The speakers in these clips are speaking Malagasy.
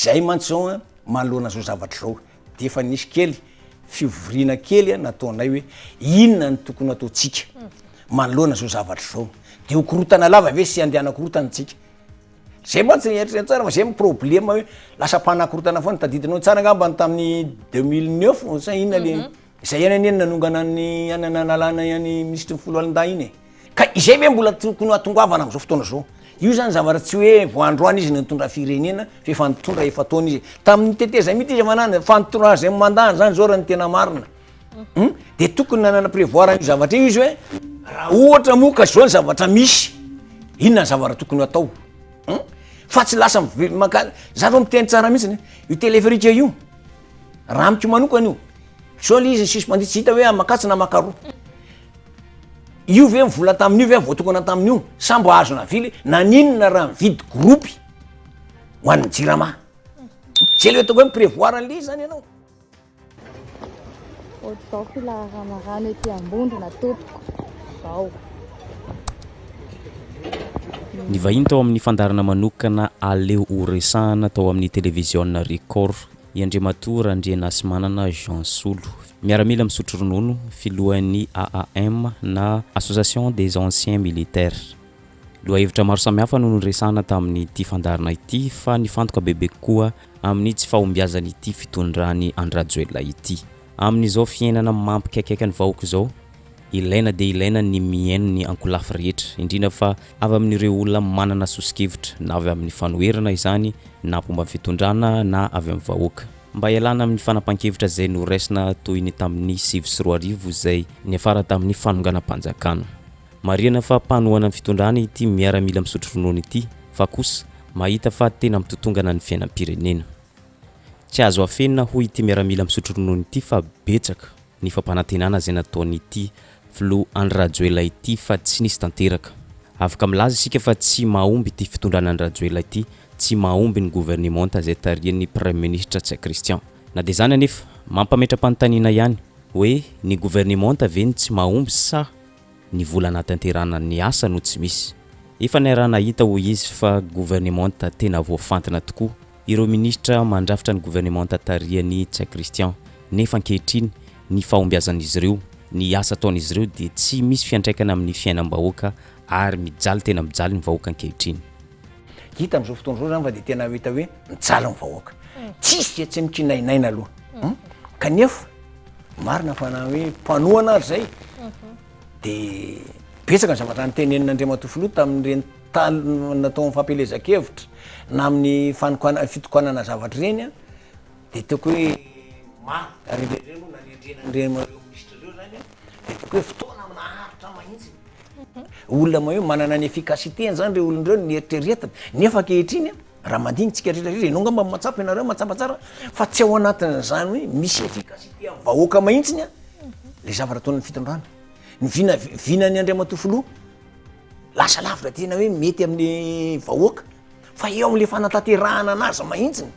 zay mantsy manoloana zao zavatra zao de efa nisy kely fivoriana kely nataonay hoe inona ny tokony ataotsika manoloana zao zavatra zao de okorotana lava ve sy andehana korotana tsika zay mantsy eritrea tsara fa zay problème hoe lasa panakorotana foana tadidinao tsara ngamba tamin'ny 2009 sa inona le zay enaneny nanongana ny ananalana any ministre folo alinda iny ka izay ve mbola tokony atongavana am'izao fotoana zao io zany zavatra tsy hoe voandroany izy nitondra firenena fa efa nitondra efa taona izy tamin'ny teteza mity izy manana fa nitondra zay mandany zany zao raha ny tena marina de tokony nanana prévoir io zavatra io izy hoe raha ohatra moka zao ny zavatra misy inona ny zavatra tokony atao fa tsy lasa maka za ro miteny tsara mihitsy io téléphérique io raha amiko manokana io zao le izy sisy mandihy tsy hita hoe amakatsi na makaro io ve mivola tamin'io ve voatokana tamin'io sambo azona vily naninona raha mividy groupe ho an'ny jirama zay le ataoko hoe miprévoir an'le zany ianao ohatr'izao filaharanarano ety ambondrona topoko zao ny vahiny tao amin'ny fandarana manokana aleo oresahana tao amin'ny télévision record iandriamatora andrianasy manana Jean Solo miaramila misotro ronono filohan'ny AAM na Association des anciens militaires lohahevitra maro samihafa no noresahana tamin'ny ity fandarana ity fa nifantoka bebe koa amin'ny tsy fahombiazany ity fitondrany andrajoela ity amin'izao fiainana mampikaikaika ny vahoaka zao ilaina de ilaina ny miaino ny ankolafy rehetra indrindra fa avy amin'ireo olona manana sosikevitra na avy amin'ny fanoherana izany na pomba fitondrana na avy amin'ny vahoaka mba ialana amin'ny fanapankevitra zay no resina toy ny tamin'ny 7 zay ny afara tamin'ny fanonganam-panjakana mariana fa mpanohana ny fitondrana ity miaramila misotro ronono ity fa kosa mahita fa tena mitotongana ny fiainam-pirenena tsy azo afenina hoy ity miaramila misotro ronono ity fa betsaka ny fampanantenana zay nataony ity flo andrajoela ity fa tsy nisy tanteraka afaka milaza isika fa tsy mahomby ity fitondrana andrajoela ity tsy mahomby ny gouvernement zay tarian'ny premier ministre Tsai Christian na de zany anefa mampametra-panontaniana ihany hoe ny gouvernement ve tsy mahomby sa ny vola anatanterana ny asa no tsy misy efa nairana hita ho izy fa gouvernement tena voafantana tokoa ireo ministra mandrafitra ny gouvernement tarian'ny Tsai Christian nefa ankehitriny ny fahombiazan'izy ireo ny asa ataon'izy ireo de tsy misy fiantraikana amin'ny fiainam-bahoaka ary mijaly tena mijaly ny vahoaka ankehitriny hita am'izao fotoana zao zany fa de tena hita hoe mijaly ny vahoaka tsisy tsy mitrinainaina aloha kanefa marina fa na hoe mpanohana ary zay de betsaka ny zavatra nytenenina Andriamatofiloha tamin'ireny natao amin'ny fampelezan-kevitra na amin'ny fitokanana zavatra reny de toko hoe maro ary reny moa nanendrenan'ireo ministre reo zany de toko hoe fotoana maharitra mahitsy olona ma hoe manana ny efficacité zany reo olona reo ny eritreretana nefa ankehitriny raha mandinitsika rehetra enao ngamba matsapa ianareo matsapa tsara fa tsy ao anatin'zany hoe misy efficacité amin'ny vahoaka mahitsiny le zavatra ataon'ny fitondrana ny vinany Andriamatofiloha lasa lavitra tena hoe mety amin'ny vahoaka fa eo amin'le fanatanterahana anazy mahitsiny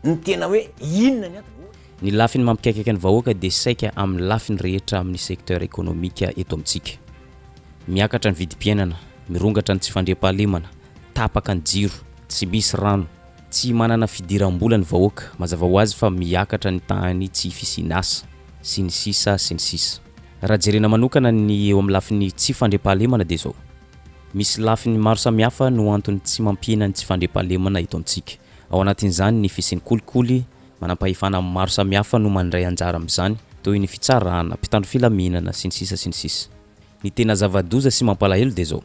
ny tena hoe inona ny ny lafiny mampikaikaika ny vahoaka de saika amin'ny lafiny rehetra amin'ny secteur économique eto amintsika miakatra ny vidim-piainana mirongatra ny tsy fandriam-pahalemana tapaka ny jiro tsy misy rano tsy manana fidiram-bola ny vahoaka mazava ho azy fa miakatra ny tany tsy fisinasa sy ny sisa raha jerena manokana ny eo amin'ny lafiny tsy fandriam-pahalemana de zao misy lafiny maro samihafa no antony tsy mampiena ny tsy fandriam-pahalemana eto amintsika ao anatin'izany ny fisin'ny kolikoly manampahefana maro samihafa no mandray anjara amin'izany toy ny fitsarana mpitandro filaminana sy ny sisa ny tena zava-doza sy mampalahelo de zao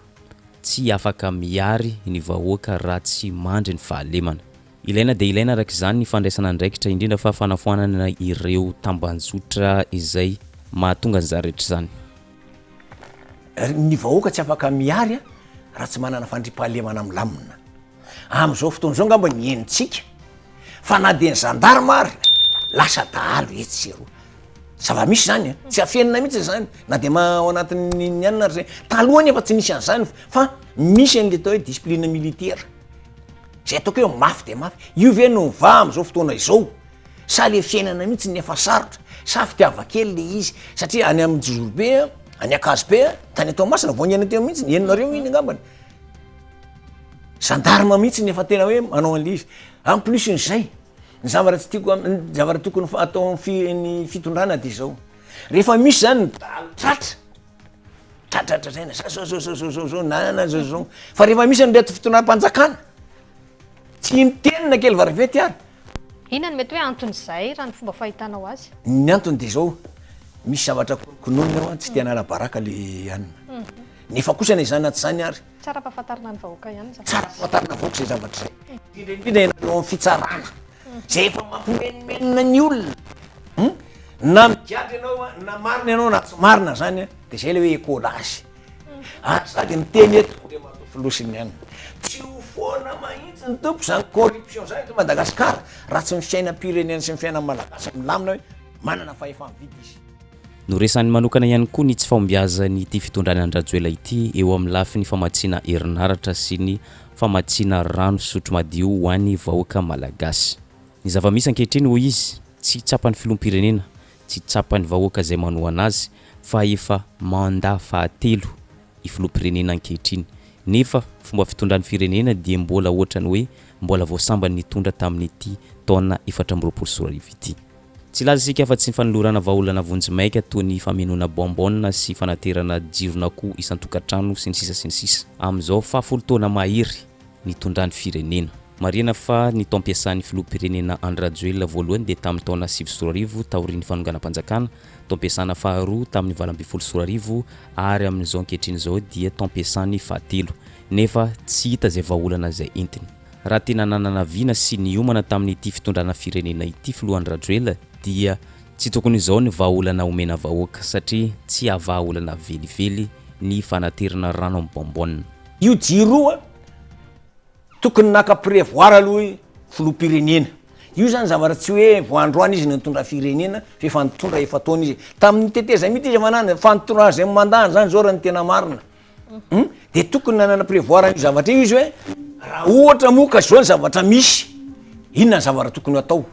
tsy afaka miary ny vahoaka raha tsy mandry ny fahalemana ilaina de ilaina araka izany ny fandraisana andraikitra indrindra fa fanafoanana ireo tambanjotra izay mahatonga ny zarehetra zany ny vahoaka tsy afaka miary raha tsy manana fandriam-pahalemana milamina am'izao fotoana zao ngamba ny enitsika fa na de ny gendarme ary lasa dahalo etsy zero zava-misy zany tsy afenina mihitsy zany na de ao anatin'ny anina ary zay talohany efa tsy misy an'izany fa misy an'le atao hoe discipline militaire zay ataoko hoe mafy de mafy io ve no va am'izao fotoana izao sa le fiainana mihitsy ny efa sarotra sa fitiavakely le izy satria any amin'ny Jorobe any Akazobe tany atao masina vao ny any teo mihitsy ny enonareo iny angambany gendarme mihitsy ny efa tena hoe manao an'le izy en plus n'izay ny zavatra tsy tiako zavatra tokony atao ny fitondrana ty zao rehefa misy zany tratratra zaina zao nanana zao fa rehefa misy nreto fitondram-panjakana tsy nitenina kely varavety ary inona ny mety hoe anton'izay raha ny fomba fahitanao azy ny antony de zao misy zavatra konokonona ao tsy tiana ala-baraka le anina nefa kosa na zany aty zany ary tsara mpahafantarina ny vahoaka ihany tsara fahatarina vaoaka zay zavatra zay indrindrindra enanao amin'ny fitsarana zay efa mampimenimenina ny olona na migiady ianao na marina ianao na tsy marina zany de zay le hoe écolazy ary sady miteny eto le mato filosiny ihany tsy ho foana mahitsy ny tompo zany corruption zany eto Madagasikara raha tsy mifiainam-pirenena sy mifiaina malagasy milamina hoe manana fahefa-mividy izy no resan'ny manokana ihany koa ny tsy fahombiazany ity fitondrana andrajoela ity eo amin'ny lafiny famatsiana herinaratra sy ny famatsiana rano sotro madio ho an'ny vahoaka malagasy ny zava-misy ankehitriny ho izy tsy tsapan'ny filom-pirenena tsy tsapan'ny vahoaka izay manohana azy fa efa mandat fahatelo i filoham-pirenena ankehitriny nefa fomba fitondran'ny firenena dia mbola ohatrany hoe mbola voasambany nitondra tamin'ity taona 2024 ity tsy laza isika fa tsy nifanolorana vahaolana vonjy maika toy ny famenona bonbon sy fanaterana jirona koa isan-tokantrano sy ny sisa amin'izao fafolo taona mahery nitondran'ny firenena marina fa ny taom-piasan'ny filoham-pirenena Andrajoelina voalohany dia tamin'ny taona 2024 taorian'ny fanonganam-panjakana taom-piasana faharoa tamin'ny 2024 ary amin'izao ankehitriny izao dia taom-piasan'ny fahatelo nefa tsy hita izay vahaolana izay entiny raha tena nananaviana sy niomana tamin'ity fitondrana firenena ity filoha Andrajoelina dia tsy tokony izao ny vahaolana omena vahoaka satria tsy avahaolana velively ny fanaterana rano amin'ny bonbon io jiroa tokony naka-prévoir aloha filoham-pirenena io zany zavatra tsy hoe voandroany izy nitondra firenena efa nitondra efa taona izy tamin'ny teteza mity izy manana fanitondra zay mandany zany zao raha ny tena marina de tokony nanana prévoir io zavatra io izy hoe raha ohatra moka zao ny zavatra misy inona ny zavatra tokony atao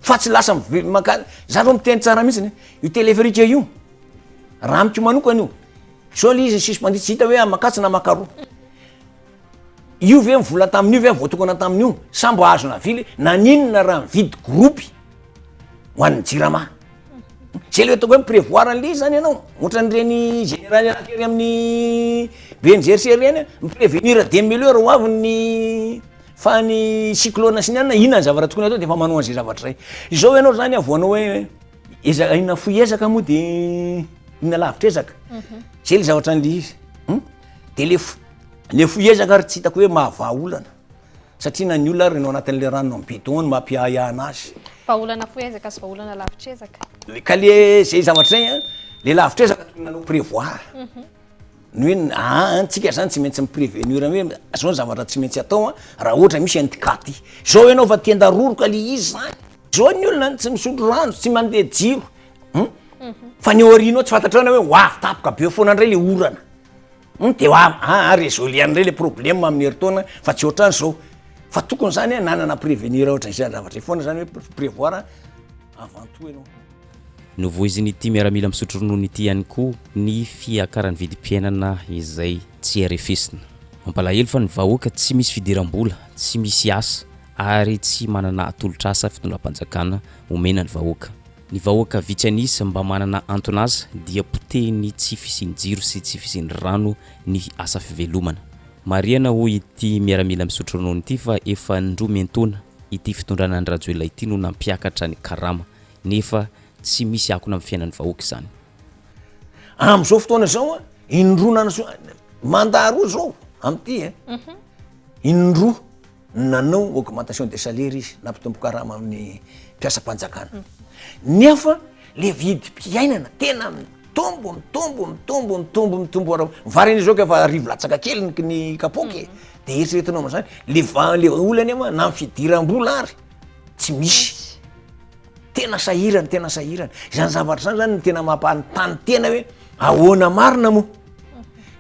fa tsy lasa za ro miteny tsara mihitsy io téléférique io raha amiko manokana io zao le izy sisy mandihy tsy hita hoe amakatsy na makaroa io ve mivola tamin'io ve voatokana tamin'io sambo azo navily naninona raha mividy gropy ho an'ny jirama zay le ataoko hoe prévoir an'le zany ianao ohatran'ireny général anakery amin'ny BNGRC reny miprévenir des meilleurs ho avy ny fa ny cyclone sy ny anina inona ny zavatra tokony atao de fa manao an'izay zavatra zay zao ianao zany avoanao hoe ezaka inona foezaka moa de inona lavitra ezaka zay le zavatra an'le izy de le foezaka ary tsy hitako hoe mahavaolana satria na ny olona ary no anatin'le rano amin'ny bidon mampiahana azy vahaolana foezaka sy vahaolana lavitrezaka ka le zay zavatra zay le lavitrezaka tokony nanao prévoir ny hoe antsika zany tsy maintsy miprévenir hoe zao ny zavatra tsy maintsy atao raha ohatra misy handikaty zao ianao fa tiandaroroka le izy zany zao ny olona tsy misotro rano tsy mandeha jiro fa ny orinao tsy fantatrana hoe hoavy tapoka be foana ndray le orana de résoli andray le problème amin'ny heritaona fa tsy ohatrany zao fa tokony zany nanana prévenir ohatra izay zavatra foana zany hoe prévoir avant tout ianao novoizin'ity miaramila misotro ronono ity ihany koa ny fiakaran'ny vidim-piainana izay tsy arefesina mampalahelo fa ny vahoaka tsy misy fidiram-bola tsy misy asa ary tsy manana atolotr'asa fitondram-panjakana omena ny vahoaka vitsy anisa mba manana antonazy dia potehiny tsy fisiany jiro sy tsy fisiany rano ny asa fivelomana mariana hoy ity miaramila misotro ronono ity fa efa ndroa mentona ity fitondrana Andrajoelina ity no nampiakatra ny karama nefa tsy misy akona amin'ny fiainan'ny vahoaka izany am'izao fotoana zao indroa mandat roa zao am'ty indroa nanao augmentation de salaire izy nampitombo karama amin'ny mpiasa-panjakana nefa le vidim-piainana tena mitombo ara mivariny zao efa arivo latsaka kely ny kapoky de eritreretinao am'zany le olany ama na mifidiram-bola ary tsy misy tena sahirana zany zavatra zany zany tena mampanontany tena hoe ahoana marina moa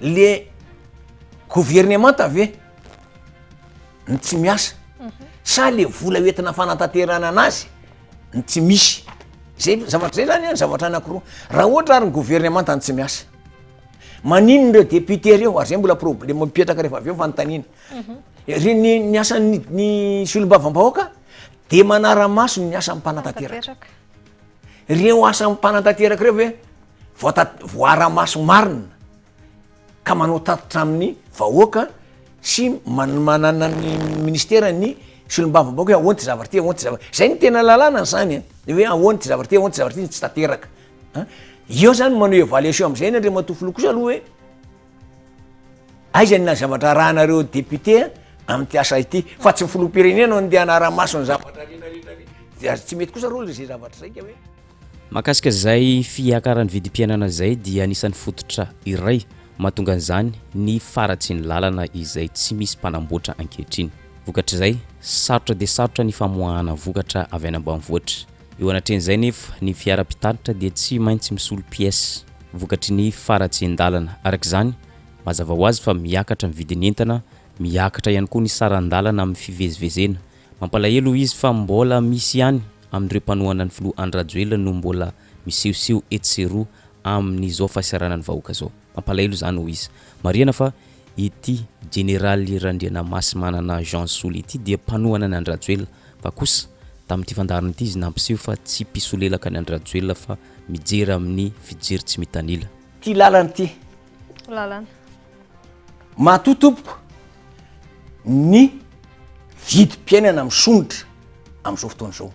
le gouvernement ave ny tsy miasa sa le vola hoentina fanatanterana anazy ny tsy misy zay zavatra zay zany zavatra anakiroa raha ohatra ary ny gouvernement ny tsy miasa maninony reo député reo ary zay mbola problème mipetraka rehefa avy eo fanontaniana ny asan'ny solombavam-bahoaka de manara-maso ny asa mpanantanteraka reo asa mpanantanteraka reo hoe voara-maso marina ka manao tatitra amin'ny vahoaka sy manana ny ministera ny solom-bavabaka hoe ahoany ty zavatra ty ahoany ty zavatra zay ny tena lalàna zany hoe ahoany ty zavatra ty ahoany ty zavatra ty tsy tanteraka io zany manao évaluation am'izay ny andre matofilo kosa aloha hoe aiza ny zavatra rahanareo député amty asa ity fa tsy filoam-pirenena andeha anara-maso ny zavatra rindrindra tsy mety kosa rô le zay zavatra zaika hoe mahakasika zay fiakaran'ny vidim-piainana zay dia anisan'ny fototra iray mahatonga an'izany ny faratsy ny lalana izay tsy misy mpanamboatra ankehitriny vokatra zay sarotra de sarotra ny famoahana vokatra avy any ambanivohitra eo anatren'izay nefa ny fiara-pitaritra dia tsy maintsy misolo pièce vokatry ny faratsy ny-dalana arak'izany mazava ho azy fa miakatra ny vidin'entana miakatra ihany koa ny saran-dalana amin'ny fivezivezena mampalahelo izy fa mbola misy ihany amin'ireo mpanohana ny filoha Andrajoelina no mbola misehoseho etseroa amin'izao fahasiarana ny vahoaka zao mampalahelo zany ho izy mariana fa ity généraly Randrianamasy manana Jean Soly ity dia mpanohana ny Andrajoelina fa kosa tamin'ity fandarana ity izy nampiseho fa tsy mpisolelaka ny Andrajoelina fa mijery amin'ny fijery tsy mitanila ty lalana ty lalana mahatotompoko ny vidim-piainana misonitra am'izao fotoana zao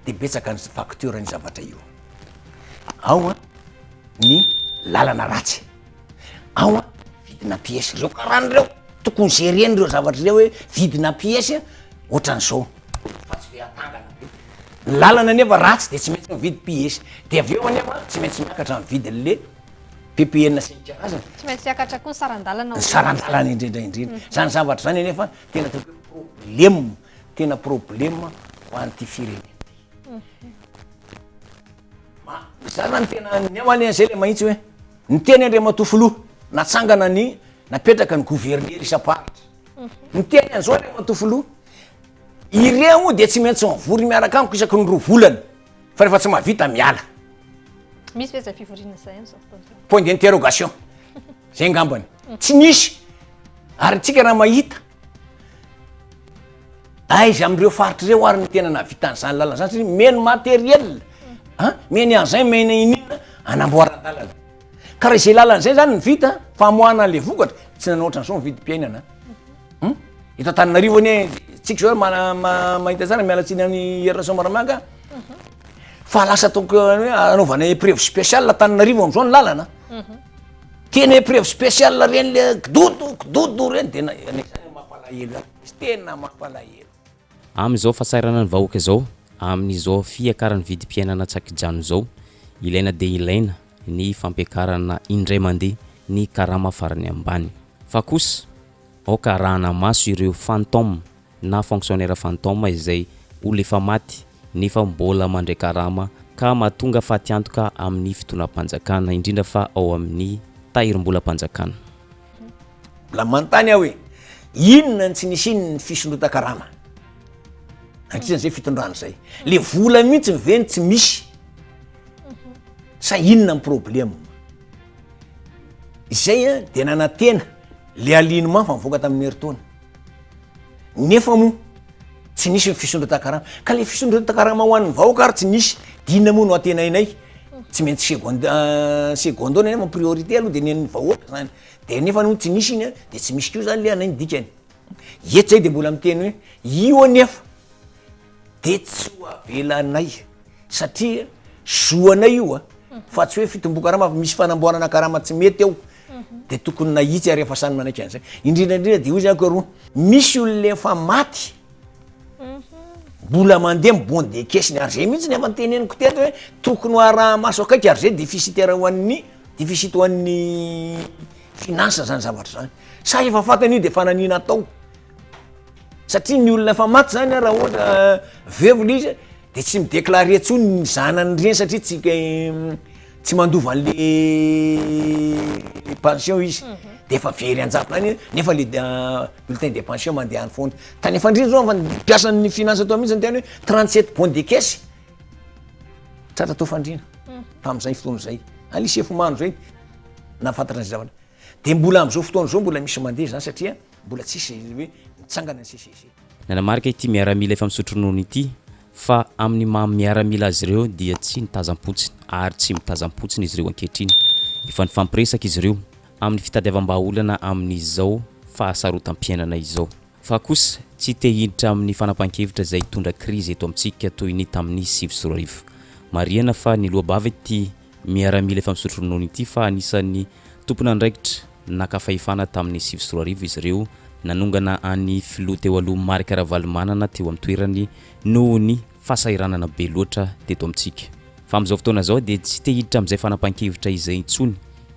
de betsaka ny facture ny zavatra io ao ny lalana ratsy ao vidina pièce reo karan'ireo tokony géreny reo zavatra reo hoe vidina pièce ohatran'izao fa tsy hoe atangana ny lalana nefa ratsy de tsy maintsy mividy pièce de avy eo anefa tsy maintsy miakatra mividin'le PPN sy ny karazany tsy maintsy akatra koa ny sarandalana ny sarandalana indrindra zany zavatra zany anefa tena tena problème ho an'ity firenena zany tena ny ao any zay le mahitsy hoe ny teny andre matofoloha natsangana ny napetraka ny gouverneur isa-paritra ny teny an'izao andre matofoloha ireo de tsy maintsy mivory miaraka amiko isaky ny 2 volana fa rehefa tsy mahavita miala misy ve zay fivoriana zay am'izao fotoana point d'interrogation zay ngambany tsy nisy ary tsika raha mahita aiza am'ireo faritra reo ary ny tena nahavita an'izany lalana zany satria meno matériel meny an'izay mena inina anamboaran-dalana ka raha izay lalana zay zany ny vita famoahana le vokatra tsy nanao ohatran'izao mividim-piainana eto Antananarivo anie tsika zao mahita tsara mialatsiny amin'ny herinasa Maramanga fa lasa toko hoe anaovana épreuve spéciale Antananarivo am'izao ny lalana tena épreuve spéciale reny le kidodo reny tena anisany mampalahelo tena mampalahelo amin'izao fahasairana ny vahoaka zao amin'izao fiakaran'ny vidim-piainana tsakijano zao ilaina de ilaina ny fampiakarana indray mandeha ny karama farany ambany fa kosa aoka arahana maso ireo fantôme na fonctionnaire fantôme izay olo efa maty nefa mbola mandray karama ka mahatonga fahatiantoka amin'ny fitonam-panjakana indrindra fa ao amin'ny tahirim-bolam-panjakana mbola manontany aho hoe inona ny tsy nisy iny ny fisondrota-karama ankisan'izay fitondrana zay le vola mihitsy miveny tsy misy sa inona ny problème izay de nanantena le alignement fa mivoaka tamin'ny herintaona nefa moa tsy nisy ny fisondrota-karama ka le fisondrota-karama ho an'ny vahoaka ary tsy nisy dinina moa no atenainay tsy maintsy secondone nefa priorité aloha de nen'ny vahoaka zany de nefa no tsy nisy iny de tsy misy kio zany le anay ny dikany eto zay de mbola miteny hoe io anefa de tsy ho avelanay satria zoanay io fa tsy hoe fitombo-karama misy fanamboarana karama tsy mety eo de tokony nahitsy ary efa sany manaiky an'izay indrindraindrindra de hoy zany koa roa misy olona efa maty mbola mandeha mibon de kesiny ary zay mihitsy nefa nyteneniko teto hoe tokony ho araha maso akaiky ary zay déficitaire ho an'ny déficit ho an'ny finance zany zavatra zany sa efa fatany io de fananina atao satria ny olona efa maty zany raha ohatra veuve le izy de tsy midéclaré tsony ny zanany reny satria tsy mandova an'le pension izy de efa very anjapony nefa le bulletin de pension mandeha any foana tany efa ndrindra zao fa piasan'ny finance atao mihitsy ny teny hoe 37 bon de caisse tratra atao fandrina tam'izay fotoana zay alisy efomano zay nafantatra ny zavatra de mbola am'izao fotoana zao mbola misy mandeha zany satria mbola tsisy hoe mitsangana ny CCC nanamarika ity miaramila efa misotronony ity fa amin'ny miaramila azy ireo dia tsy mitazam-potsiny ary tsy mitazam-potsiny izy ireo ankehitriny efa nifampiresaka izy ireo amin'ny fitadiavam-baolana amin'izao fahasarotam-piainana izao fa kosa tsy te hiditra amin'ny fanapahan-kevitra izay hitondra krizy eto amintsika toy ny tamin'ny 2024 mariana fa ny lohabava ity miaramila efa misotronony ity fa anisan'ny tompona andraikitra nakafahefana tamin'ny 2024 izy ireo nanongana any filoha teo aloha Marika Ravalomanana teo amin'ny toerany noho ny fahasahiranana be loatra teto amintsika fa amin'izao fotoana izao dia tsy te hiditra amin'izay fanapahan-kevitra izay intsony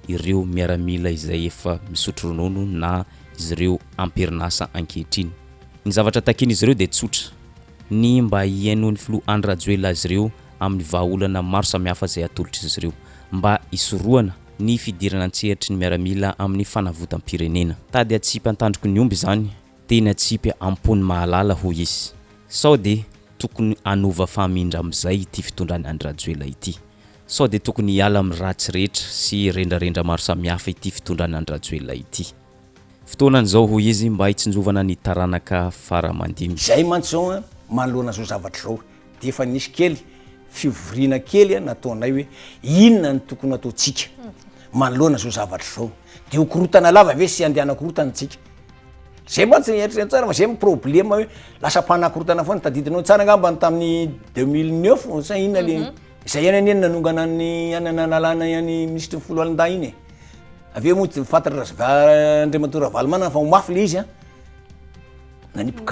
ireo miaramila izay efa misotro ronono na izy ireo amperinasa ankehitriny ny zavatra takiny izy ireo dia tsotra ny mba hiaino ny filoha Andry Rajoelina azy ireo amin'ny vahaolana maro samihafa izay atolotra izy ireo mba hisorohana ny fidirana an-tsehitry ny miaramila amin'ny fanavotam-pirenena tady atsipy antandroko ny omby izany tena atsipy ampony mahalala hoy izy sao dia tokony anova fahamindra amin'izay ity fitondrany Andry Rajoelina ity sao dia tokony hiala amin'ny ratsy rehetra sy rendrarendra maro samihafa ity fitondrany Andry Rajoelina ity fotoanan'izao hoy izy mba hitsinjovana ny taranaka faramandimy zay mantsy zao manoloana zao zavatra zao dia efa nisy kely fivoriana kely nataonay hoe inona ny tokony ataontsika manoloana zao zavatra zao dia hokorotana lava ve sy andeha anakorotana tsika zay mantsy eritreretiny tsara fa zay problema hoe lasa mpanakorotana foana tadidinao tsara angamba tamin'ny 2009 sa inona le izay enaneny nanongana ny ananalana ihany ministre folo alinda iny aveo moa tsy fantatra Andriamatora Ravalomanana fa homafy le izy nanipy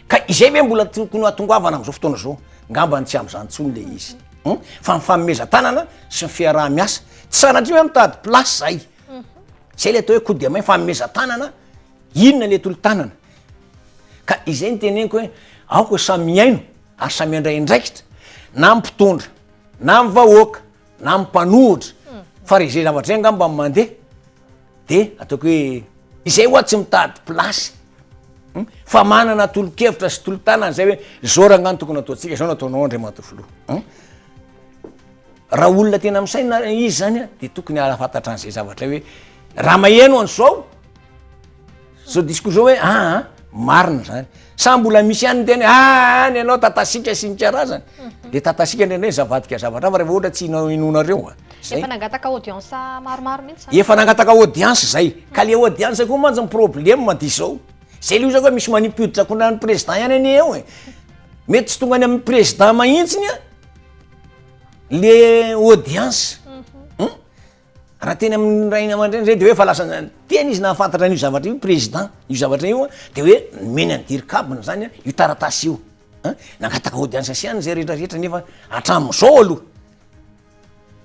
ka izay ve mbola tokony atongoavana amin'izao fotoana zao ngamba ny tsy amin'izany tsony le izy fa mifamemeza tanana sy ny fiaraha-miasa tsy sanatria hoe mitady place zay le atao hoe coup de main famemeza tanana inona le tolo tanana ka izay ny teneniko hoe aoko samy miaino ary samy andray indraikitra na mpitondra na mivahoaka na mpanohitra fa re zay zavatra zay ngamba mandeha de ataoko hoe izay oa tsy mitady place fa manana tolo-kevitra sy tolo-tanana zay hoe zao rangano tokony ataontsika zao nataonao Andriamatovolo filoha raha olona tena misaina izy zany de tokony alafantatra an'izay zavatra hoe raha maheno an'izao zao discours zao hoe marina zany sa mbola misy ihany teny any ianao tatasika sy ny karazany de tatasika ndrendray zavadika zavatra fa rehefa ohatra tsy inonareo efa nangataka audience maromaro mihitsy efa nangataka audience zay ka le audience koa mantsy ny problème di zao zay le zao misy manipoditra konra ny président ihany any eo mety tsy tonga any amin'ny président mahitsiny le audience raha teny amin'ny rainy aman-dreny zay de hoe fa lasa tena izy nahafantatra an'io zavatra io président io zavatra io de hoe meny any dirikabina zany io taratasy io nangataka audience siany zay rehetrarehetra nefa hatramin'izao aloha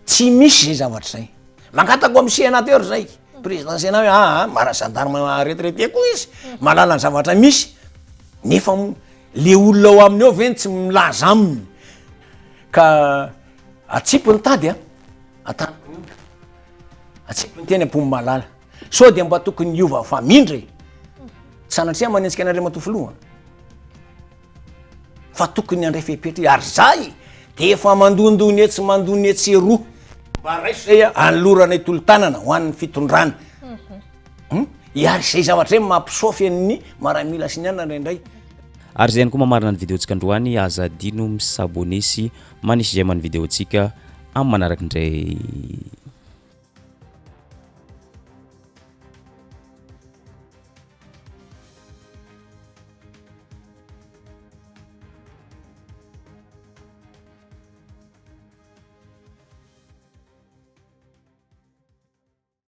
tsy misy zay zavatra zay mangatako amin'ny sénateur zay président sénat hoe mara gendarme retraité koa izy malala ny zavatra misy nefa le olona ao aminy eo veny tsy milaza aminy ka atsipy ny tady atsipy ny teny ampomy malala sao dia mba tokony iova famindra sanatria manentsika an'Andriamatovolo fa tokony andray fepetra ary zay de efa mandondony etsy mandony etsy roa mba raiso zay anloranay tolo-tanana ho an'ny fitondrana iary zay zavatra zay mampisofy an'ny maramila sy ny anana indray ary zay ihany koa mamarina ny videontsika androany aza adino misabone sy manisy zay man'ny videontsika amin'ny manaraka indray